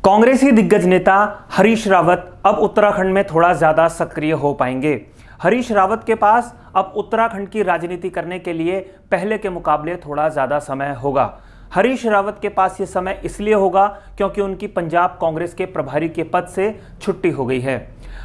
कांग्रेसी दिग्गज नेता हरीश रावत अब उत्तराखंड में थोड़ा ज्यादा सक्रिय हो पाएंगे। हरीश रावत के पास अब उत्तराखंड की राजनीति करने के लिए पहले के मुकाबले थोड़ा ज्यादा समय होगा। हरीश रावत के पास ये समय इसलिए होगा क्योंकि उनकी पंजाब कांग्रेस के प्रभारी के पद से छुट्टी हो गई है।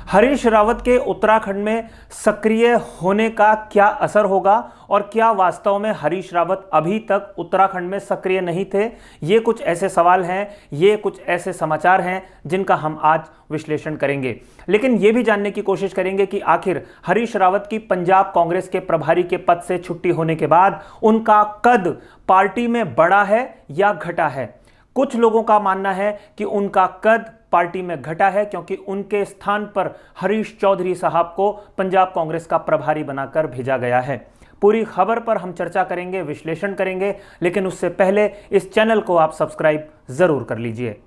हरीश रावत के उत्तराखंड में सक्रिय होने का क्या असर होगा और क्या वास्तव में हरीश रावत अभी तक उत्तराखंड में सक्रिय नहीं थे, ये कुछ ऐसे सवाल हैं, ये कुछ ऐसे समाचार हैं जिनका हम आज विश्लेषण करेंगे। लेकिन ये भी जानने की कोशिश करेंगे कि आखिर हरीश रावत की पंजाब कांग्रेस के प्रभारी के पद से छुट्टी होने के बाद उनका कद पार्टी में बढ़ा है या घटा है। कुछ लोगों का मानना है कि उनका कद पार्टी में घटा है क्योंकि उनके स्थान पर हरीश चौधरी साहब को पंजाब कांग्रेस का प्रभारी बनाकर भेजा गया है। पूरी खबर पर हम चर्चा करेंगे, विश्लेषण करेंगे, लेकिन उससे पहले इस चैनल को आप सब्सक्राइब जरूर कर लीजिए।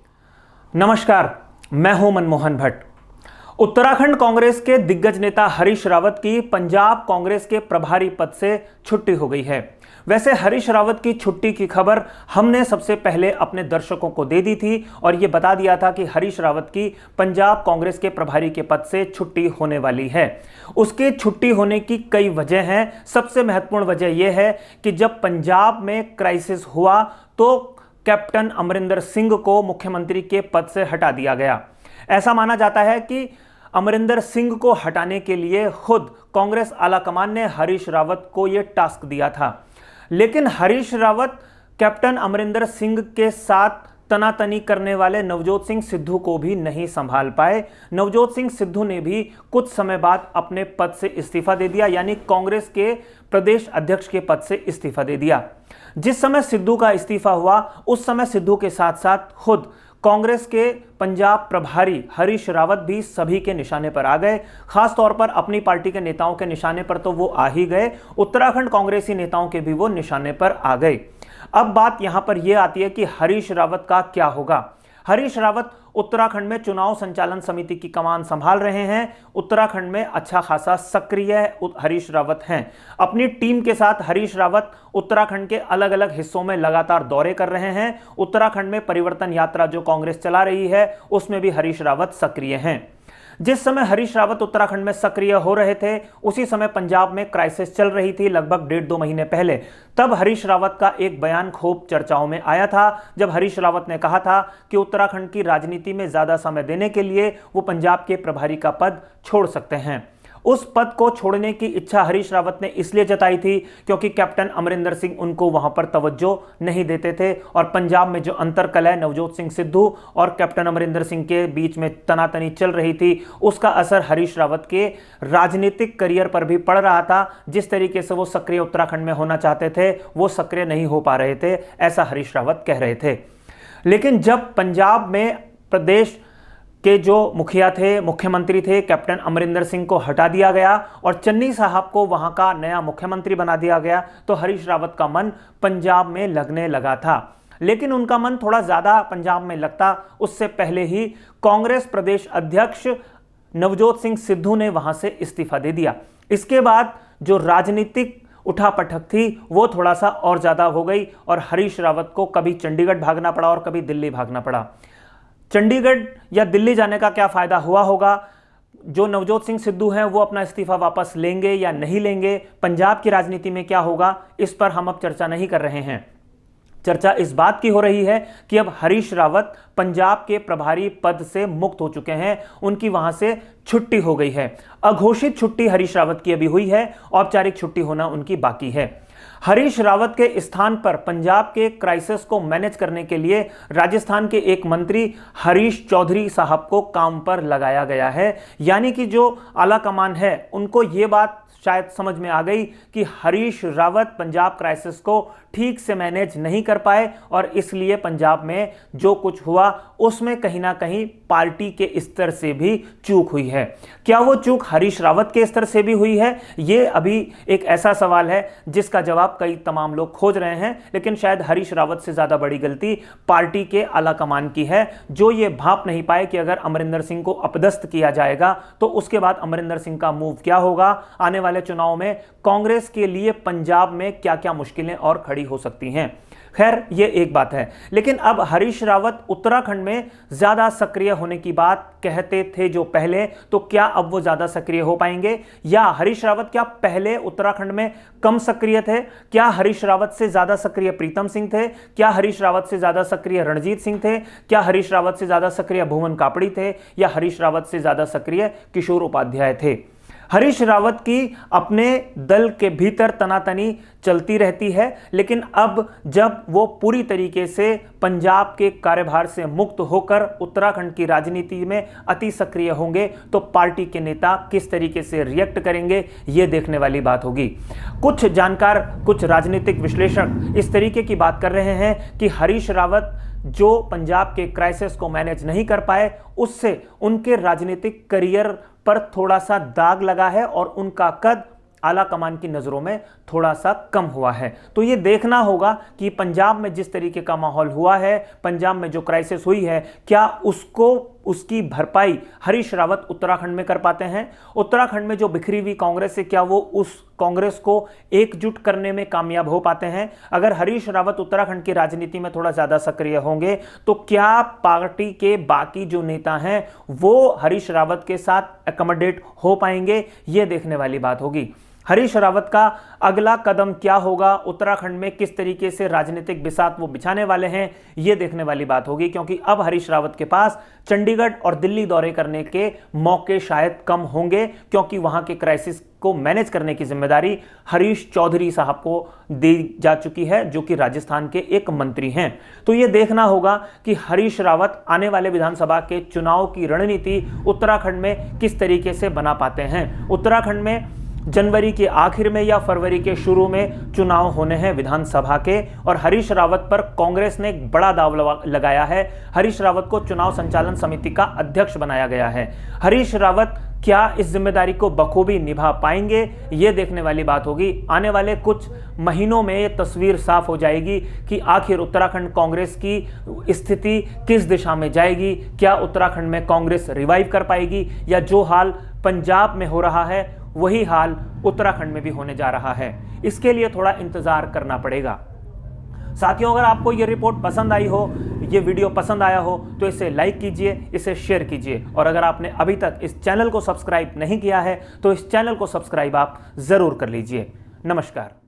नमस्कार, मैं हूं मनमोहन भट्ट। उत्तराखंड कांग्रेस के दिग्गज नेता हरीश रावत की पंजाब कांग्रेस के प्रभारी पद से छुट्टी हो गई है। वैसे हरीश रावत की छुट्टी की खबर हमने सबसे पहले अपने दर्शकों को दे दी थी और यह बता दिया था कि हरीश रावत की पंजाब कांग्रेस के प्रभारी के पद से छुट्टी होने वाली है। उसके छुट्टी होने की कई वजह हैं। सबसे महत्वपूर्ण वजह यह है कि जब पंजाब में क्राइसिस हुआ तो कैप्टन अमरिंदर सिंह को मुख्यमंत्री के पद से हटा दिया गया। ऐसा माना जाता है कि अमरिंदर सिंह को हटाने के लिए खुद कांग्रेस आलाकमान ने हरीश रावत को यह टास्क दिया था, लेकिन हरीश रावत कैप्टन अमरिंदर सिंह के साथ तनातनी करने वाले नवजोत सिंह सिद्धू को भी नहीं संभाल पाए। नवजोत सिंह सिद्धू ने भी कुछ समय बाद अपने पद से इस्तीफा दे दिया, यानी कांग्रेस के प्रदेश अध्यक्ष के पद से इस्तीफा दे दिया। जिस समय सिद्धू का इस्तीफा हुआ उस समय सिद्धू के साथ साथ खुद कांग्रेस के पंजाब प्रभारी हरीश रावत भी सभी के निशाने पर आ गए। खास तौर पर अपनी पार्टी के नेताओं के निशाने पर तो वो आ ही गए, उत्तराखंड कांग्रेसी नेताओं के भी वो निशाने पर आ गए। अब बात यहां पर यह आती है कि हरीश रावत का क्या होगा। हरीश रावत उत्तराखंड में चुनाव संचालन समिति की कमान संभाल रहे हैं। उत्तराखंड में अच्छा खासा सक्रिय हरीश रावत हैं। अपनी टीम के साथ हरीश रावत उत्तराखंड के अलग अलग हिस्सों में लगातार दौरे कर रहे हैं। उत्तराखंड में परिवर्तन यात्रा जो कांग्रेस चला रही है उसमें भी हरीश रावत सक्रिय हैं। जिस समय हरीश रावत उत्तराखंड में सक्रिय हो रहे थे उसी समय पंजाब में क्राइसिस चल रही थी, लगभग 1.5-2 महीने पहले। तब हरीश रावत का एक बयान खूब चर्चाओं में आया था, जब हरीश रावत ने कहा था कि उत्तराखंड की राजनीति में ज्यादा समय देने के लिए वो पंजाब के प्रभारी का पद छोड़ सकते हैं। उस पद को छोड़ने की इच्छा हरीश रावत ने इसलिए जताई थी क्योंकि कैप्टन अमरिंदर सिंह उनको वहां पर तवज्जो नहीं देते थे और पंजाब में जो अंतरकलह नवजोत सिंह सिद्धू और कैप्टन अमरिंदर सिंह के बीच में तनातनी चल रही थी उसका असर हरीश रावत के राजनीतिक करियर पर भी पड़ रहा था। जिस तरीके से वो सक्रिय उत्तराखंड में होना चाहते थे वो सक्रिय नहीं हो पा रहे थे, ऐसा हरीश रावत कह रहे थे। लेकिन जब पंजाब में प्रदेश के जो मुखिया थे, मुख्यमंत्री थे, कैप्टन अमरिंदर सिंह को हटा दिया गया और चन्नी साहब को वहां का नया मुख्यमंत्री बना दिया गया तो हरीश रावत का मन पंजाब में लगने लगा था। लेकिन उनका मन थोड़ा ज्यादा पंजाब में लगता उससे पहले ही कांग्रेस प्रदेश अध्यक्ष नवजोत सिंह सिद्धू ने वहां से इस्तीफा दे दिया। इसके बाद जो राजनीतिक उठापटक थी वो थोड़ा सा और ज्यादा हो गई और हरीश रावत को कभी चंडीगढ़ भागना पड़ा और कभी दिल्ली भागना पड़ा। चंडीगढ़ या दिल्ली जाने का क्या फायदा हुआ होगा, जो नवजोत सिंह सिद्धू हैं वो अपना इस्तीफा वापस लेंगे या नहीं लेंगे, पंजाब की राजनीति में क्या होगा, इस पर हम अब चर्चा नहीं कर रहे हैं। चर्चा इस बात की हो रही है कि अब हरीश रावत पंजाब के प्रभारी पद से मुक्त हो चुके हैं, उनकी वहां से छुट्टी हो गई है। अघोषित छुट्टी हरीश रावत की अभी हुई है, औपचारिक छुट्टी होना उनकी बाकी है। हरीश रावत के स्थान पर पंजाब के क्राइसिस को मैनेज करने के लिए राजस्थान के एक मंत्री हरीश चौधरी साहब को काम पर लगाया गया है। यानी कि जो आला कमान है उनको ये बात शायद समझ में आ गई कि हरीश रावत पंजाब क्राइसिस को ठीक से मैनेज नहीं कर पाए और इसलिए पंजाब में जो कुछ हुआ उसमें कहीं ना कहीं पार्टी के स्तर से भी चूक हुई है। क्या वो चूक हरीश रावत के स्तर से भी हुई है, ये अभी एक ऐसा सवाल है जिसका जवाब कई तमाम लोग खोज रहे हैं। लेकिन शायद हरीश रावत से ज्यादा बड़ी गलती पार्टी के आला कमान की है, जो ये भाप नहीं पाए कि अगर अमरिंदर सिंह को अपदस्थ किया जाएगा तो उसके बाद अमरिंदर सिंह का मूव क्या होगा, आने वाले चुनाव में कांग्रेस के लिए पंजाब में क्या क्या मुश्किलें और खड़ी हो सकती हैं। खैर ये एक बात है, लेकिन अब हरीश रावत उत्तराखंड में ज्यादा सक्रिय होने की बात कहते थे जो पहले, तो क्या अब वो ज्यादा सक्रिय हो पाएंगे? या हरीश रावत क्या पहले उत्तराखंड में कम सक्रिय थे? क्या हरीश रावत से ज्यादा सक्रिय प्रीतम सिंह थे? क्या हरीश रावत से ज्यादा सक्रिय रणजीत सिंह थे? क्या हरीश रावत से ज्यादा सक्रिय भुवन कापड़ी थे? या हरीश रावत से ज्यादा सक्रिय किशोर उपाध्याय थे? हरीश रावत की अपने दल के भीतर तनातनी चलती रहती है, लेकिन अब जब वो पूरी तरीके से पंजाब के कार्यभार से मुक्त होकर उत्तराखंड की राजनीति में अति सक्रिय होंगे तो पार्टी के नेता किस तरीके से रिएक्ट करेंगे, ये देखने वाली बात होगी। कुछ जानकार, कुछ राजनीतिक विश्लेषक इस तरीके की बात कर रहे हैं कि हरीश रावत जो पंजाब के क्राइसिस को मैनेज नहीं कर पाए, उससे उनके राजनीतिक करियर पर थोड़ा सा दाग लगा है और उनका कद आला कमान की नजरों में थोड़ा सा कम हुआ है। तो ये देखना होगा कि पंजाब में जिस तरीके का माहौल हुआ है, पंजाब में जो क्राइसिस हुई है, क्या उसकी भरपाई हरीश रावत उत्तराखंड में कर पाते हैं? उत्तराखंड में जो बिखरी हुई कांग्रेस है, क्या वो उस कांग्रेस को एकजुट करने में कामयाब हो पाते हैं? अगर हरीश रावत उत्तराखंड की राजनीति में थोड़ा ज्यादा सक्रिय होंगे तो क्या पार्टी के बाकी जो नेता हैं वो हरीश रावत के साथ एकोमोडेट हो पाएंगे? ये देखने वाली बात होगी। हरीश रावत का अगला कदम क्या होगा, उत्तराखंड में किस तरीके से राजनीतिक बिसात वो बिछाने वाले हैं, ये देखने वाली बात होगी, क्योंकि अब हरीश रावत के पास चंडीगढ़ और दिल्ली दौरे करने के मौके शायद कम होंगे, क्योंकि वहां के क्राइसिस को मैनेज करने की जिम्मेदारी हरीश चौधरी साहब को दी जा चुकी है, जो कि राजस्थान के एक मंत्री हैं। तो यह देखना होगा कि हरीश रावत आने वाले विधानसभा के चुनाव की रणनीति उत्तराखंड में किस तरीके से बना पाते हैं। उत्तराखंड में जनवरी के आखिर में या फरवरी के शुरू में चुनाव होने हैं विधानसभा के, और हरीश रावत पर कांग्रेस ने एक बड़ा दाव लगाया है। हरीश रावत को चुनाव संचालन समिति का अध्यक्ष बनाया गया है। हरीश रावत क्या इस जिम्मेदारी को बखूबी निभा पाएंगे, ये देखने वाली बात होगी। आने वाले कुछ महीनों में ये तस्वीर साफ हो जाएगी कि आखिर उत्तराखंड कांग्रेस की स्थिति किस दिशा में जाएगी। क्या उत्तराखंड में कांग्रेस रिवाइव कर पाएगी, या जो हाल पंजाब में हो रहा है वही हाल उत्तराखंड में भी होने जा रहा है? इसके लिए थोड़ा इंतजार करना पड़ेगा। साथियों, अगर आपको ये रिपोर्ट पसंद आई हो, ये वीडियो पसंद आया हो, तो इसे लाइक कीजिए, इसे शेयर कीजिए, और अगर आपने अभी तक इस चैनल को सब्सक्राइब नहीं किया है तो इस चैनल को सब्सक्राइब आप जरूर कर लीजिए। नमस्कार।